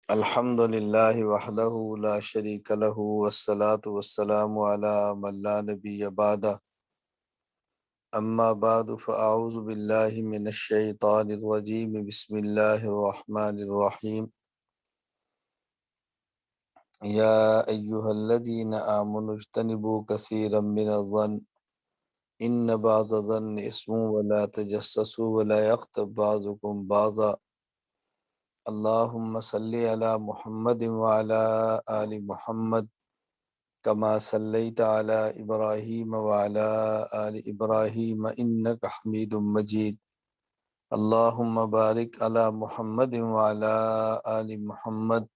الحمد للہ وحدہ لا شریک لہ والصلاة والسلام علی من لا نبی بعدہ اما بعد فاعوذ باللہ من الشیطان الرجیم بسم اللہ الرحمن الرحیم یا ایہا الذین آمنوا اجتنبوا کثیرا من الظن ان بعض الظن اسم ولا تجسسوا ولا یغتب بعضکم بعضا اللہم صلی علی محمد وعلی آل محمد کما صلیت علی ابراہیم وعلی آل ابراہیم انک حمید مجید اللہم بارک علی محمد وعلی آل محمد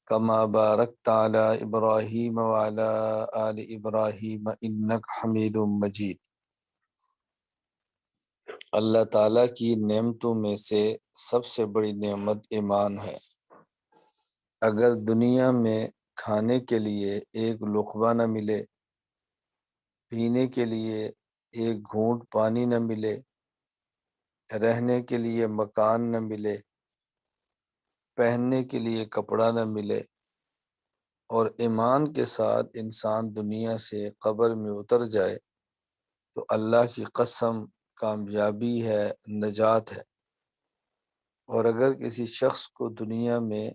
کما بارکت علی ابراہیم وعلی آل ابراہیم انک حمید مجید۔ اللہ تعالیٰ کی نعمتوں میں سے سب سے بڑی نعمت ایمان ہے۔ اگر دنیا میں کھانے کے لیے ایک لقمہ نہ ملے، پینے کے لیے ایک گھونٹ پانی نہ ملے، رہنے کے لیے مکان نہ ملے، پہننے کے لیے کپڑا نہ ملے، اور ایمان کے ساتھ انسان دنیا سے قبر میں اتر جائے تو اللہ کی قسم کامیابی ہے، نجات ہے۔ اور اگر کسی شخص کو دنیا میں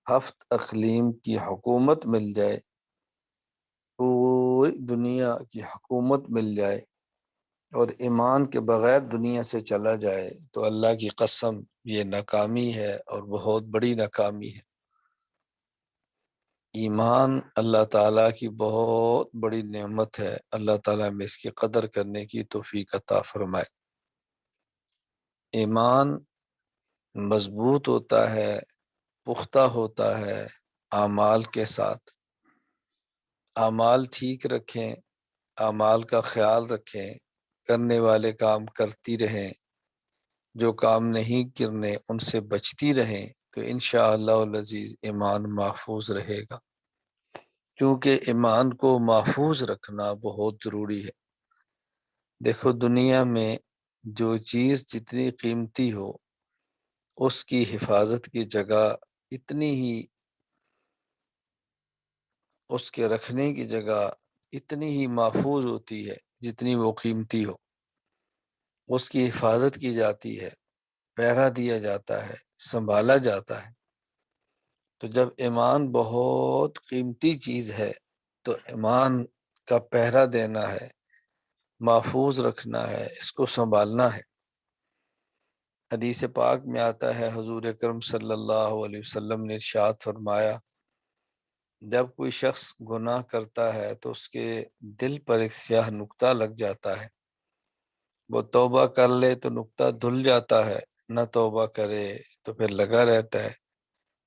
7 اقلیم کی حکومت مل جائے، پوری دنیا کی حکومت مل جائے، اور ایمان کے بغیر دنیا سے چلا جائے تو اللہ کی قسم یہ ناکامی ہے، اور بہت بڑی ناکامی ہے۔ ایمان اللہ تعالیٰ کی بہت بڑی نعمت ہے، اللہ تعالیٰ میں اس کی قدر کرنے کی توفیق عطا فرمائے۔ ایمان مضبوط ہوتا ہے، پختہ ہوتا ہے اعمال کے ساتھ۔ اعمال ٹھیک رکھیں، اعمال کا خیال رکھیں، کرنے والے کام کرتی رہیں، جو کام نہیں کرنے ان سے بچتی رہیں، تو انشاءاللہ العزیز ایمان محفوظ رہے گا، کیونکہ ایمان کو محفوظ رکھنا بہت ضروری ہے۔ دیکھو، دنیا میں جو چیز جتنی قیمتی ہو اس کی حفاظت کی جگہ اتنی ہی، اس کے رکھنے کی جگہ اتنی ہی محفوظ ہوتی ہے جتنی وہ قیمتی ہو۔ اس کی حفاظت کی جاتی ہے، پہرا دیا جاتا ہے، سنبھالا جاتا ہے۔ تو جب ایمان بہت قیمتی چیز ہے تو ایمان کا پہرا دینا ہے، محفوظ رکھنا ہے، اس کو سنبھالنا ہے۔ حدیث پاک میں آتا ہے، حضور اکرم صلی اللہ علیہ وسلم نے ارشاد فرمایا، جب کوئی شخص گناہ کرتا ہے تو اس کے دل پر ایک سیاہ نقطہ لگ جاتا ہے۔ وہ توبہ کر لے تو نقطہ دھل جاتا ہے، نہ توبہ کرے تو پھر لگا رہتا ہے،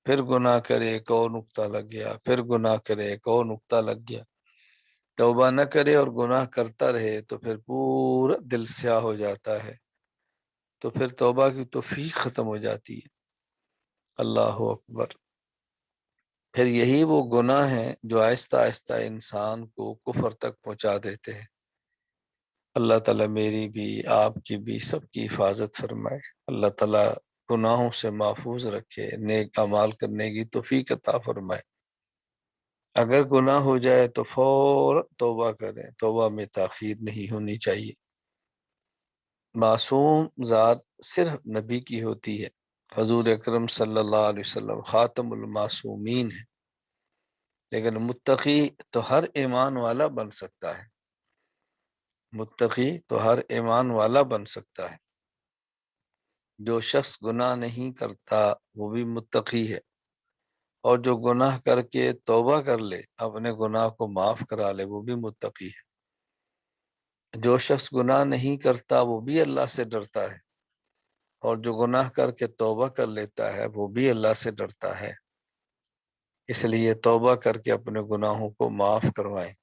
پھر گناہ کرے ایک اور نقطہ لگ گیا، پھر گناہ کرے ایک اور نقطہ لگ گیا۔ توبہ نہ کرے اور گناہ کرتا رہے تو پھر پورا دل سیاہ ہو جاتا ہے، تو پھر توبہ کی توفیق ختم ہو جاتی ہے۔ اللہ اکبر۔ پھر یہی وہ گناہ ہیں جو آہستہ آہستہ انسان کو کفر تک پہنچا دیتے ہیں۔ اللہ تعالیٰ میری بھی، آپ کی بھی، سب کی حفاظت فرمائے۔ اللہ تعالیٰ گناہوں سے محفوظ رکھے، نیک اعمال کرنے کی توفیق عطا فرمائے۔ اگر گناہ ہو جائے تو فوراً توبہ کریں، توبہ میں تاخیر نہیں ہونی چاہیے۔ معصوم ذات صرف نبی کی ہوتی ہے، حضور اکرم صلی اللہ علیہ وسلم خاتم المعصومین ہے، لیکن متقی تو ہر ایمان والا بن سکتا ہے۔ متقی تو ہر ایمان والا بن سکتا ہے۔ جو شخص گناہ نہیں کرتا وہ بھی متقی ہے، اور جو گناہ کر کے توبہ کر لے، اپنے گناہ کو معاف کرا لے، وہ بھی متقی ہے۔ جو شخص گناہ نہیں کرتا وہ بھی اللہ سے ڈرتا ہے، اور جو گناہ کر کے توبہ کر لیتا ہے وہ بھی اللہ سے ڈرتا ہے۔ اس لیے توبہ کر کے اپنے گناہوں کو معاف کروائیں۔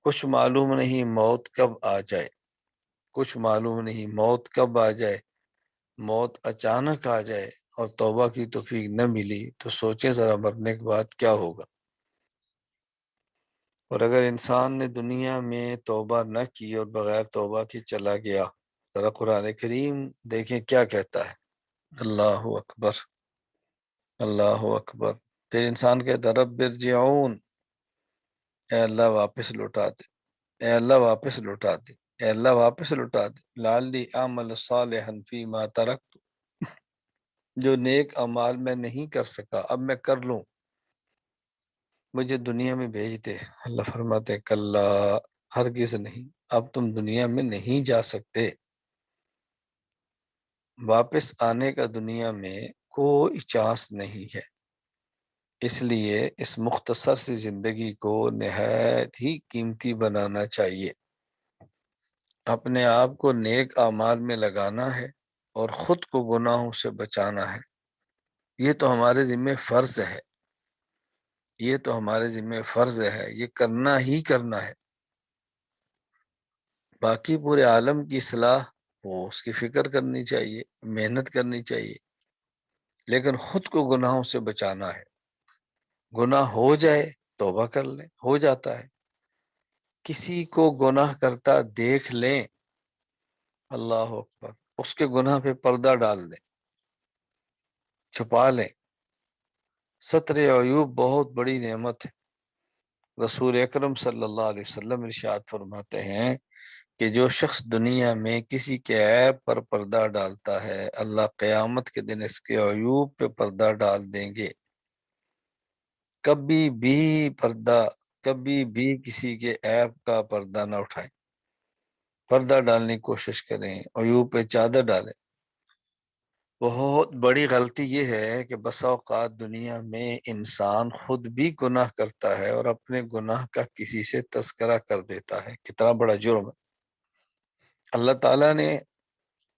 کچھ معلوم نہیں موت کب آ جائے، کچھ معلوم نہیں موت کب آ جائے۔ موت اچانک آ جائے اور توبہ کی توفیق نہ ملی تو سوچیں ذرا مرنے کے بعد کیا ہوگا۔ اور اگر انسان نے دنیا میں توبہ نہ کی اور بغیر توبہ کی چلا گیا، ذرا قرآن کریم دیکھیں کیا کہتا ہے۔ اللہ اکبر۔ اللہ اکبر۔ پھر انسان کہتا رب ارجعون، اے اللہ واپس لوٹا دے، اے اللہ واپس لوٹا دے، اے اللہ واپس لوٹا دے، لعلی اعمل صالحا فیما ترکت، جو نیک اعمال میں نہیں کر سکا اب میں کر لوں، مجھے دنیا میں بھیج دے۔ اللہ فرماتے کلا، ہرگز نہیں، اب تم دنیا میں نہیں جا سکتے، واپس آنے کا دنیا میں کوئی چانس نہیں ہے۔ اس لیے اس مختصر سی زندگی کو نہایت ہی قیمتی بنانا چاہیے، اپنے آپ کو نیک اعمال میں لگانا ہے اور خود کو گناہوں سے بچانا ہے۔ یہ تو ہمارے ذمہ فرض ہے، یہ تو ہمارے ذمہ فرض ہے، یہ کرنا ہی کرنا ہے۔ باقی پورے عالم کی اصلاح، وہ اس کی فکر کرنی چاہیے، محنت کرنی چاہیے، لیکن خود کو گناہوں سے بچانا ہے۔ گناہ ہو جائے توبہ کر لیں، ہو جاتا ہے۔ کسی کو گناہ کرتا دیکھ لیں، اللہ اکبر، اس کے گناہ پہ پردہ ڈال دیں، چھپا لیں۔ ستر عیوب بہت بڑی نعمت ہے۔ رسول اکرم صلی اللہ علیہ وسلم ارشاد فرماتے ہیں کہ جو شخص دنیا میں کسی کے عیب پر پردہ ڈالتا ہے، اللہ قیامت کے دن اس کے عیوب پہ پردہ ڈال دیں گے۔ کبھی بھی کسی کے عیب کا پردہ نہ اٹھائیں، پردہ ڈالنے کی کوشش کریں، عیوب پہ چادر ڈالیں۔ بہت بڑی غلطی یہ ہے کہ بسا اوقات دنیا میں انسان خود بھی گناہ کرتا ہے اور اپنے گناہ کا کسی سے تذکرہ کر دیتا ہے۔ کتنا بڑا جرم ہے! اللہ تعالیٰ نے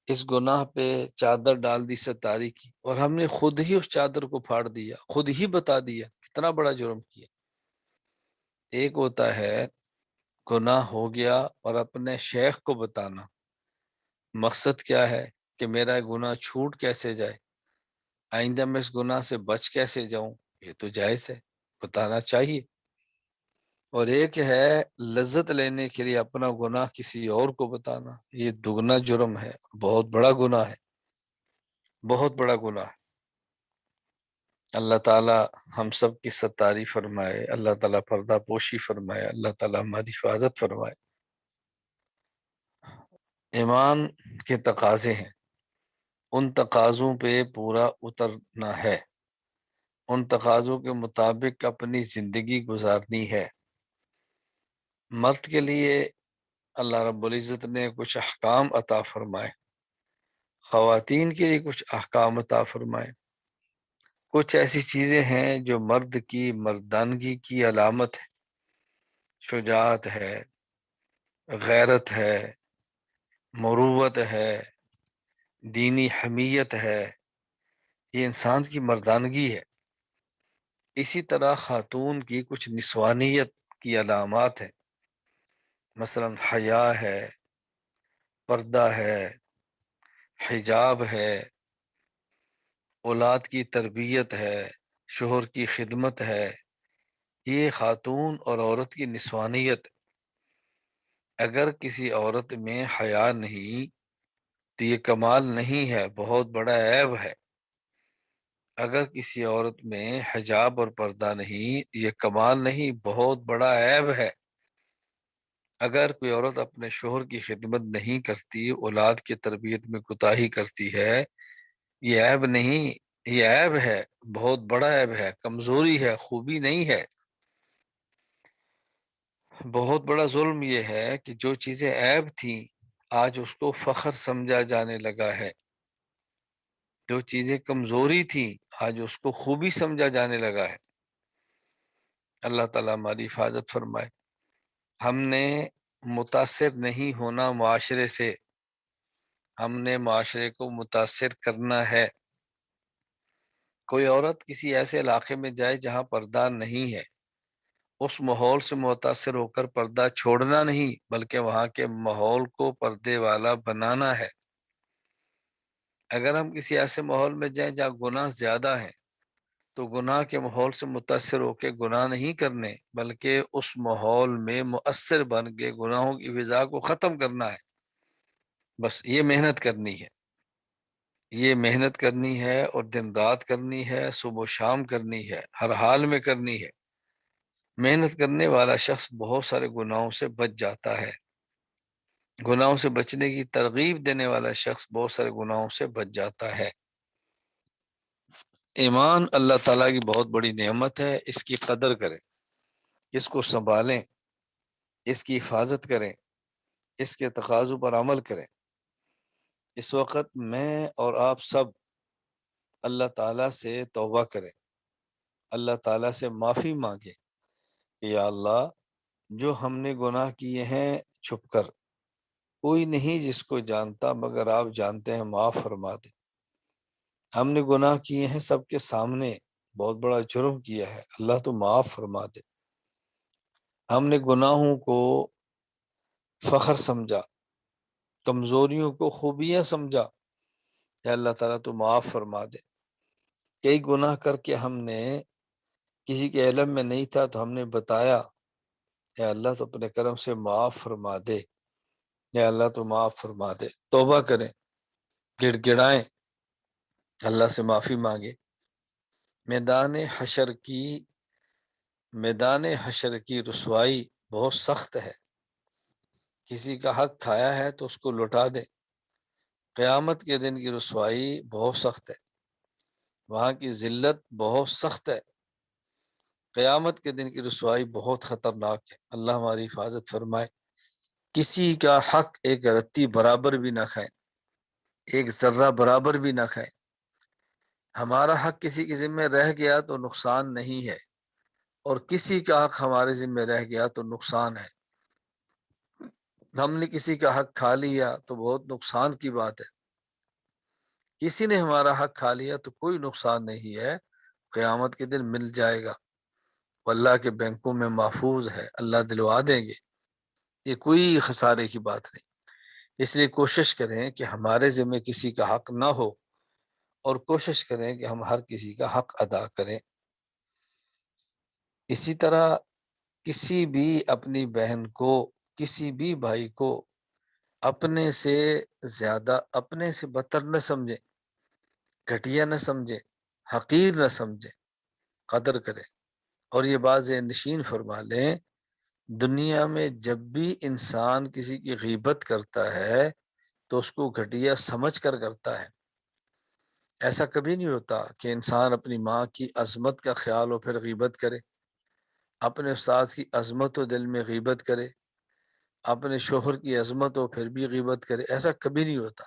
اس گناہ پہ چادر ڈال دی ستاری کی، اور ہم نے خود ہی اس چادر کو پھاڑ دیا، خود ہی بتا دیا۔ کتنا بڑا جرم کیا! ایک ہوتا ہے گناہ ہو گیا اور اپنے شیخ کو بتانا، مقصد کیا ہے کہ میرا گناہ چھوٹ کیسے جائے، آئندہ میں اس گناہ سے بچ کیسے جاؤں، یہ تو جائز ہے، بتانا چاہیے۔ اور ایک ہے لذت لینے کے لیے اپنا گناہ کسی اور کو بتانا، یہ دگنا جرم ہے، بہت بڑا گناہ ہے، بہت بڑا گناہ ہے۔ اللہ تعالیٰ ہم سب کی ستاری فرمائے، اللہ تعالیٰ پردہ پوشی فرمائے، اللہ تعالیٰ ہماری حفاظت فرمائے۔ ایمان کے تقاضے ہیں، ان تقاضوں پہ پورا اترنا ہے، ان تقاضوں کے مطابق اپنی زندگی گزارنی ہے۔ مرد کے لیے اللہ رب العزت نے کچھ احکام عطا فرمائے، خواتین کے لیے کچھ احکام عطا فرمائے۔ کچھ ایسی چیزیں ہیں جو مرد کی مردانگی کی علامت ہے، شجاعت ہے، غیرت ہے، مروت ہے، دینی حمیت ہے، یہ انسان کی مردانگی ہے۔ اسی طرح خاتون کی کچھ نسوانیت کی علامات ہیں، مثلا حیا ہے، پردہ ہے، حجاب ہے، اولاد کی تربیت ہے، شوہر کی خدمت ہے۔ یہ خاتون اور عورت کی نسوانیت۔ اگر کسی عورت میں حیا نہیں تو یہ کمال نہیں ہے، بہت بڑا عیب ہے۔ اگر کسی عورت میں حجاب اور پردہ نہیں، یہ کمال نہیں، بہت بڑا عیب ہے۔ اگر کوئی عورت اپنے شوہر کی خدمت نہیں کرتی، اولاد کی تربیت میں کوتاہی کرتی ہے، یہ عیب نہیں، یہ عیب ہے، بہت بڑا عیب ہے، کمزوری ہے، خوبی نہیں ہے۔ بہت بڑا ظلم یہ ہے کہ جو چیزیں عیب تھیں آج اس کو فخر سمجھا جانے لگا ہے، جو چیزیں کمزوری تھیں آج اس کو خوبی سمجھا جانے لگا ہے۔ اللہ تعالیٰ ہماری حفاظت فرمائے۔ ہم نے متاثر نہیں ہونا معاشرے سے، ہم نے معاشرے کو متاثر کرنا ہے۔ کوئی عورت کسی ایسے علاقے میں جائے جہاں پردہ نہیں ہے، اس ماحول سے متاثر ہو کر پردہ چھوڑنا نہیں، بلکہ وہاں کے ماحول کو پردے والا بنانا ہے۔ اگر ہم کسی ایسے ماحول میں جائیں جہاں گناہ زیادہ ہیں تو گناہ کے ماحول سے متاثر ہو کے گناہ نہیں کرنے، بلکہ اس ماحول میں مؤثر بن کے گناہوں کی فضا کو ختم کرنا ہے۔ بس یہ محنت کرنی ہے۔ یہ محنت کرنی ہے اور دن رات کرنی ہے، صبح و شام کرنی ہے، ہر حال میں کرنی ہے۔ محنت کرنے والا شخص بہت سارے گناہوں سے بچ جاتا ہے، گناہوں سے بچنے کی ترغیب دینے والا شخص بہت سارے گناہوں سے بچ جاتا ہے۔ ایمان اللہ تعالیٰ کی بہت بڑی نعمت ہے، اس کی قدر کریں، اس کو سنبھالیں، اس کی حفاظت کریں، اس کے تقاضوں پر عمل کریں۔ اس وقت میں اور آپ سب اللہ تعالیٰ سے توبہ کریں، اللہ تعالیٰ سے معافی مانگیں کہ یا اللہ، جو ہم نے گناہ کیے ہیں چھپ کر، کوئی نہیں جس کو جانتا مگر آپ جانتے ہیں، معاف فرما دیں۔ ہم نے گناہ کیے ہیں سب کے سامنے، بہت بڑا جرم کیا ہے، اللہ تو معاف فرما دے۔ ہم نے گناہوں کو فخر سمجھا، کمزوریوں کو خوبیاں سمجھا، کہ اللہ تعالیٰ تو معاف فرما دے۔ کئی گناہ کر کے ہم نے کسی کے علم میں نہیں تھا تو ہم نے بتایا، اے اللہ تو اپنے کرم سے معاف فرما دے، اے اللہ تو معاف فرما دے۔ توبہ کریں، گڑ گڑائیں، اللہ سے معافی مانگے۔ میدان حشر کی رسوائی بہت سخت ہے، کسی کا حق کھایا ہے تو اس کو لوٹا دے۔ قیامت کے دن کی رسوائی بہت سخت ہے، وہاں کی ذلت بہت سخت ہے، قیامت کے دن کی رسوائی بہت خطرناک ہے۔ اللہ ہماری حفاظت فرمائے۔ کسی کا حق ایک رتی برابر بھی نہ کھائیں، ایک ذرہ برابر بھی نہ کھائیں۔ ہمارا حق کسی کے ذمہ رہ گیا تو نقصان نہیں ہے، اور کسی کا حق ہمارے ذمہ رہ گیا تو نقصان ہے۔ ہم نے کسی کا حق کھا لیا تو بہت نقصان کی بات ہے، کسی نے ہمارا حق کھا لیا تو کوئی نقصان نہیں ہے، قیامت کے دن مل جائے گا، اللہ کے بینکوں میں محفوظ ہے، اللہ دلوا دیں گے، یہ کوئی خسارے کی بات نہیں۔ اس لیے کوشش کریں کہ ہمارے ذمہ کسی کا حق نہ ہو، اور کوشش کریں کہ ہم ہر کسی کا حق ادا کریں۔ اسی طرح کسی بھی اپنی بہن کو، کسی بھی بھائی کو اپنے سے زیادہ، اپنے سے بدتر نہ سمجھے، گھٹیا نہ سمجھے، حقیر نہ سمجھے، قدر کرے۔ اور یہ بات ذہن نشین فرما لیں، دنیا میں جب بھی انسان کسی کی غیبت کرتا ہے تو اس کو گھٹیا سمجھ کر کرتا ہے۔ ایسا کبھی نہیں ہوتا کہ انسان اپنی ماں کی عظمت کا خیال ہو پھر غیبت کرے، اپنے استاد کی عظمت و دل میں غیبت کرے، اپنے شوہر کی عظمت ہو پھر بھی غیبت کرے، ایسا کبھی نہیں ہوتا۔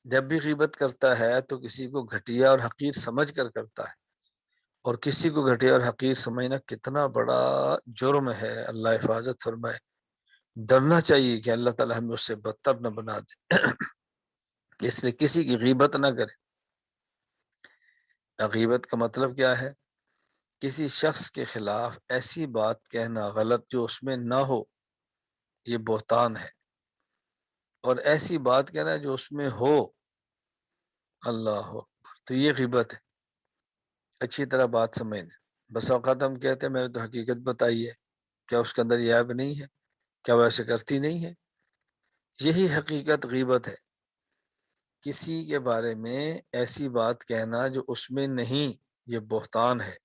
جب بھی غیبت کرتا ہے تو کسی کو گھٹیا اور حقیر سمجھ کر کرتا ہے، اور کسی کو گھٹیا اور حقیر سمجھنا کتنا بڑا جرم ہے، اللہ حفاظت فرمائے۔ ڈرنا چاہیے کہ اللہ تعالیٰ ہمیں اس سے بدتر نہ بنا دے۔ اس لیے کسی کی غیبت نہ کرے۔ غیبت کا مطلب کیا ہے؟ کسی شخص کے خلاف ایسی بات کہنا غلط جو اس میں نہ ہو، یہ بہتان ہے، اور ایسی بات کہنا جو اس میں ہو، اللہ اکبر، تو یہ غیبت ہے۔ اچھی طرح بات سمجھنا۔ بس اوقات ہم کہتے ہیں میں نے تو حقیقت بتائی ہے، کیا اس کے اندر یہ عیب نہیں ہے؟ کیا وہ ایسے کرتی نہیں ہے؟ یہی حقیقت غیبت ہے، کسی کے بارے میں ایسی بات کہنا جو اس میں نہیں، یہ بہتان ہے،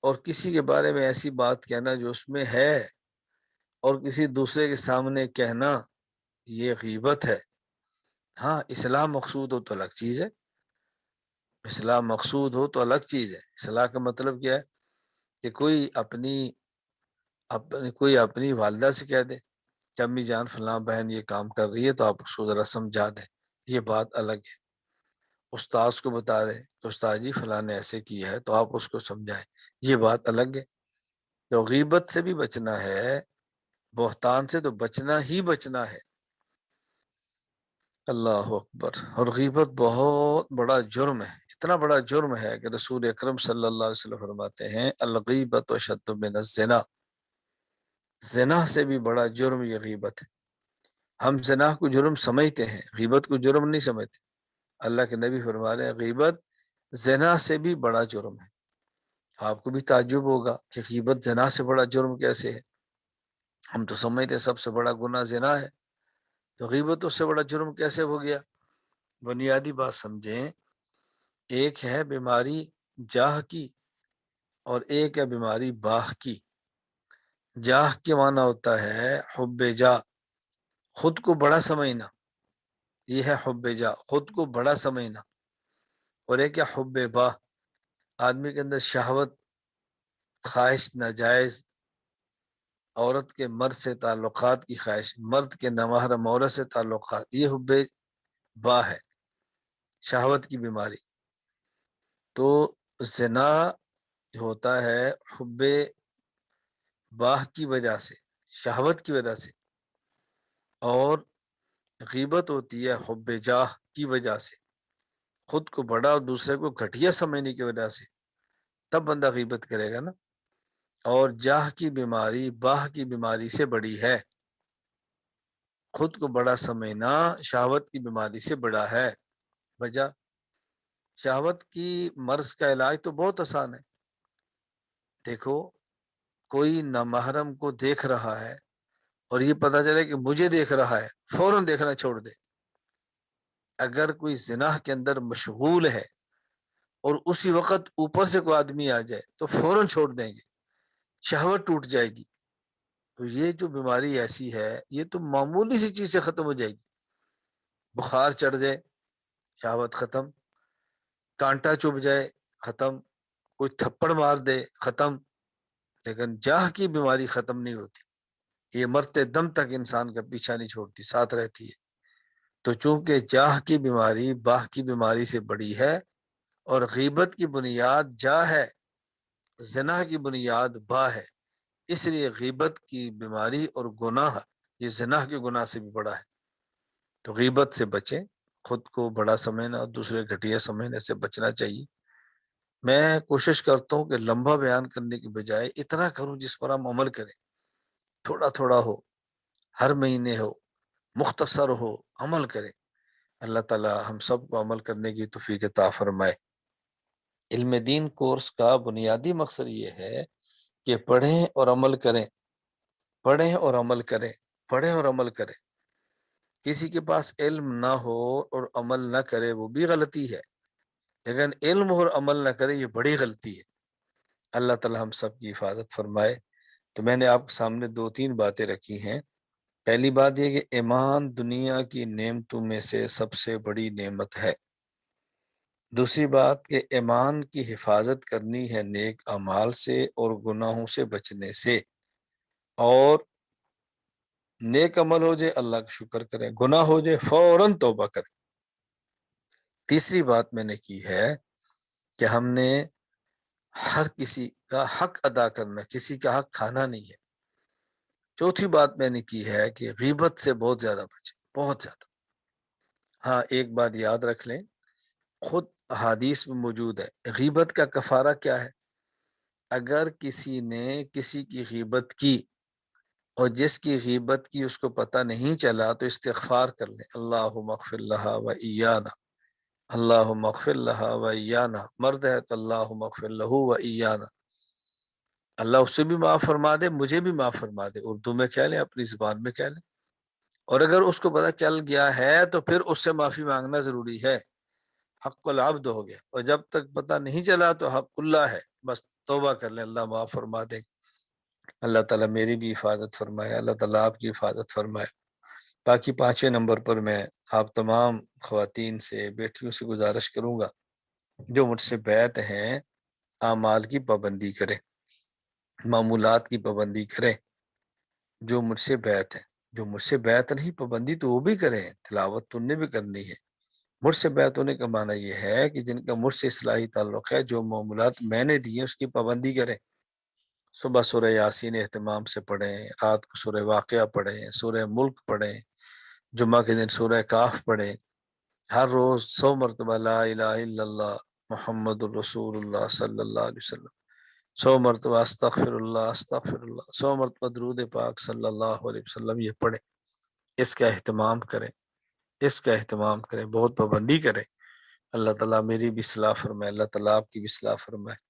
اور کسی کے بارے میں ایسی بات کہنا جو اس میں ہے اور کسی دوسرے کے سامنے کہنا، یہ غیبت ہے۔ ہاں، اصلاح مقصود ہو تو الگ چیز ہے، اصلاح مقصود ہو تو الگ چیز ہے۔ اصلاح کا مطلب کیا ہے؟ کہ کوئی اپنی والدہ سے کہہ دے کہ امی جان فلاں بہن یہ کام کر رہی ہے تو آپ اس کو ذرا سمجھا دیں، یہ بات الگ ہے۔ استاذ کو بتا دیں کہ استاد جی فلاں نے ایسے کیا ہے تو آپ اس کو سمجھائیں، یہ بات الگ ہے۔ تو غیبت سے بھی بچنا ہے، بہتان سے تو بچنا ہی بچنا ہے۔ اللہ اکبر۔ اور غیبت بہت بڑا جرم ہے، اتنا بڑا جرم ہے کہ رسول اکرم صلی اللہ علیہ وسلم فرماتے ہیں الغیبت اشد من الزنا، زنا سے بھی بڑا جرم یہ غیبت ہے۔ ہم زنا کو جرم سمجھتے ہیں، غیبت کو جرم نہیں سمجھتے۔ اللہ کے نبی فرما رہے ہیں غیبت زنا سے بھی بڑا جرم ہے۔ آپ کو بھی تعجب ہوگا کہ غیبت زنا سے بڑا جرم کیسے ہے؟ ہم تو سمجھتے سب سے بڑا گناہ زنا ہے، تو غیبت اس سے بڑا جرم کیسے ہو گیا؟ بنیادی بات سمجھیں، ایک ہے بیماری جاہ کی اور ایک ہے بیماری باہ کی۔ جاہ کے معنی ہوتا ہے حب جاہ، خود کو بڑا سمجھنا، یہ ہے حب جاہ، خود کو بڑا سمجھنا۔ اور ایک ہے حب باہ، آدمی کے اندر شہوت، خواہش ناجائز، عورت کے مرد سے تعلقات کی خواہش، مرد کے نامحرم عورت سے تعلقات، یہ حب باہ ہے، شہوت کی بیماری۔ تو زنا ہوتا ہے حب باہ کی وجہ سے، شہوت کی وجہ سے، اور غیبت ہوتی ہے حب جاہ کی وجہ سے، خود کو بڑا اور دوسرے کو گھٹیا سمجھنے کی وجہ سے، تب بندہ غیبت کرے گا نا۔ اور جاہ کی بیماری باہ کی بیماری سے بڑی ہے، خود کو بڑا سمجھنا شہوت کی بیماری سے بڑا ہے۔ وجہ، شہوت کی مرض کا علاج تو بہت آسان ہے۔ دیکھو، کوئی نامحرم کو دیکھ رہا ہے اور یہ پتا چلے کہ مجھے دیکھ رہا ہے، فوراً دیکھنا چھوڑ دے۔ اگر کوئی زنا کے اندر مشغول ہے اور اسی وقت اوپر سے کوئی آدمی آ جائے تو فوراً چھوڑ دیں گے، شہوت ٹوٹ جائے گی۔ تو یہ جو بیماری ایسی ہے، یہ تو معمولی سی چیز سے ختم ہو جائے گی۔ بخار چڑھ جائے، شہوت ختم، کانٹا چبھ جائے، ختم، کوئی تھپڑ مار دے، ختم۔ لیکن جاہ کی بیماری ختم نہیں ہوتی، یہ مرتے دم تک انسان کا پیچھا نہیں چھوڑتی، ساتھ رہتی ہے۔ تو چونکہ جاہ کی بیماری باہ کی بیماری سے بڑی ہے، اور غیبت کی بنیاد جاہ ہے، زنا کی بنیاد باہ ہے، اس لیے غیبت کی بیماری اور گناہ یہ زنا کے گناہ سے بھی بڑا ہے۔ تو غیبت سے بچیں، خود کو بڑا سمجھنا اور دوسرے گھٹیا سمجھنے سے بچنا چاہیے۔ میں کوشش کرتا ہوں کہ لمبا بیان کرنے کی بجائے اتنا کروں جس پر ہم عمل کریں، تھوڑا تھوڑا ہو، ہر مہینے ہو، مختصر ہو، عمل کریں۔ اللہ تعالی ہم سب کو عمل کرنے کی توفیق عطا فرمائے۔ علم دین کورس کا بنیادی مقصد یہ ہے کہ پڑھیں اور عمل کریں، پڑھیں اور عمل کریں، پڑھیں اور عمل کریں۔ کسی کے پاس علم نہ ہو اور عمل نہ کرے وہ بھی غلطی ہے، لیکن علم اور عمل نہ کرے یہ بڑی غلطی ہے۔ اللہ تعالی ہم سب کی حفاظت فرمائے۔ تو میں نے آپ کے سامنے 2-3 باتیں رکھی ہیں۔ پہلی بات یہ کہ ایمان دنیا کی نعمتوں میں سے سب سے بڑی نعمت ہے۔ دوسری بات کہ ایمان کی حفاظت کرنی ہے نیک اعمال سے اور گناہوں سے بچنے سے، اور نیک عمل ہو جائے اللہ کا شکر کریں، گناہ ہو جائے فوراً توبہ کریں۔ تیسری بات میں نے کی ہے کہ ہم نے ہر کسی کا حق ادا کرنا، کسی کا حق کھانا نہیں ہے۔ چوتھی بات میں نے کی ہے کہ غیبت سے بہت زیادہ بچیں، بہت زیادہ۔ ہاں، ایک بات یاد رکھ لیں، خود احادیث میں موجود ہے، غیبت کا کفارہ کیا ہے؟ اگر کسی نے کسی کی غیبت کی اور جس کی غیبت کی اس کو پتہ نہیں چلا تو استغفار کر لیں، اللہم اغفر لہا و ایانا، اللہم اغفر لہا و ایانا، مرد ہے تو اللہم اغفر لہو و ایانا، اللہ اسے بھی معاف فرما دے، مجھے بھی معاف فرما دے، اردو میں کہہ لیں، اپنی زبان میں کہہ لیں۔ اور اگر اس کو پتہ چل گیا ہے تو پھر اس سے معافی مانگنا ضروری ہے، حق العبد ہو گیا۔ اور جب تک پتہ نہیں چلا تو حق اللہ ہے، بس توبہ کر لیں، اللہ معاف فرما دے۔ اللہ تعالیٰ میری بھی حفاظت فرمائے، اللہ تعالیٰ آپ کی حفاظت فرمائے۔ باقی 5ویں نمبر پر میں آپ تمام خواتین سے، بیٹیوں سے گزارش کروں گا جو مجھ سے بیعت ہیں، اعمال کی پابندی کریں، معمولات کی پابندی کریں۔ جو مجھ سے بیعت ہے، جو مجھ سے بیعت نہیں پابندی تو وہ بھی کریں، تلاوت تو انہیں بھی کرنی ہے۔ مجھ سے بیعت ہونے کا معنی یہ ہے کہ جن کا مجھ سے اصلاحی تعلق ہے، جو معمولات میں نے دی ہیں اس کی پابندی کریں۔ صبح سورہ یاسین اہتمام سے پڑھیں، رات کو سورہ واقعہ پڑھیں، سورہ ملک پڑھیں، جمعہ کے دن سورہ کاف پڑھیں، ہر روز 100 مرتبہ لا الہ الا اللہ محمد الرسول اللہ صلی اللہ علیہ وسلم، 100 مرتبہ استغفر اللہ استغفر اللہ، 100 مرتبہ درود پاک صلی اللہ علیہ وسلم، یہ پڑھیں۔ اس کا اہتمام کریں، اس کا اہتمام کریں، بہت پابندی کریں۔ اللہ تعالیٰ میری بھی اصلاح فرمائے، اللہ تعالیٰ آپ کی بھی اصلاح فرمائے۔